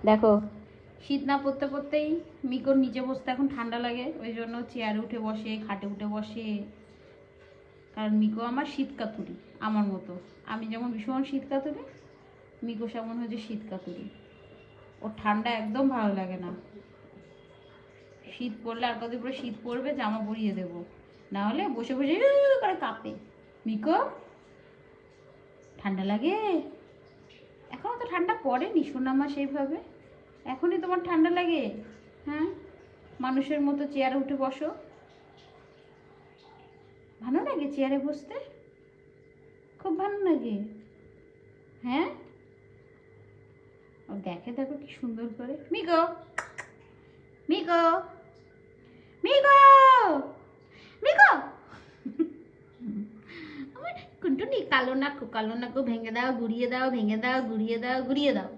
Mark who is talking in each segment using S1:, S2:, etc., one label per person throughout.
S1: দেখো শীত না পড়তে পড়তেই মিকোর নিচে বসতে এখন ঠান্ডা লাগে, ওই জন্য চেয়ারে উঠে বসে, খাটে উঠে বসে। কারণ মিকো আমার শীত কাতুরি, আমার মতো। আমি যেমন ভীষণ শীত কাতুরি, মিকো সেমন হচ্ছে শীত কাতুরি। ওর ঠান্ডা একদম ভালো লাগে না। শীত পড়লে আর কতদিন পরে শীত পড়বে জামা পরিয়ে দেবো, না হলে বসে বসে করে কাঁপে। মিকো ঠান্ডা লাগে? এখনো তো ঠান্ডা পড়েনি সোনামা সেইভাবে, এখনই তোমার ঠান্ডা লাগে? হ্যাঁ, মানুষের মতো চেয়ারে উঠে বসো। ভালো লাগে চেয়ারে বসতে? খুব ভালো লাগে? হ্যাঁ, ও দেখে, দেখো কি সুন্দর করে। মিকো, মিকো, মিকো, মিকো, আমার কুন্টুনি কালো নাকু, কালো নাকু ভেঙে দাও, গুড়িয়ে দাও, ভেঙে দাও, গুড়িয়ে দাও, গুড়িয়ে দাও।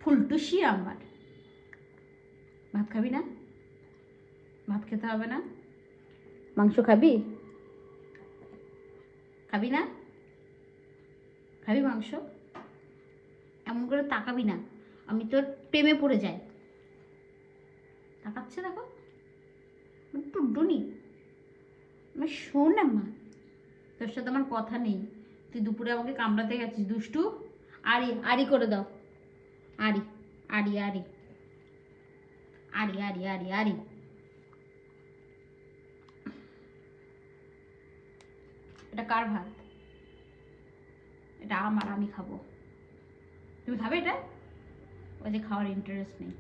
S1: ফুলটুসি আমার। ভাত খাবি না? ভাত খেতে হবে না? মাংস খাবি? খাবি না? খাবি মাংস? এমন করে তাকাবি না, আমি তোর প্রেমে পড়ে যাই। তাকাচ্ছে দেখো, টুনটুনি আমার শোন মা, তোর সাথে আমার কথা নেই। তুই দুপুরে আমাকে কামড়াতে গেছিস দুষ্টু। আড়ি আড়ি করে দাও, আড়ি আড়ি আড়ি আড়ি আড়ি আড়ি আড়ি। এটা কার ভাত? এটা আমার, আমি খাবো। তুমি খাবে এটা? ওই যে খাওয়ার ইন্টারেস্ট নেই।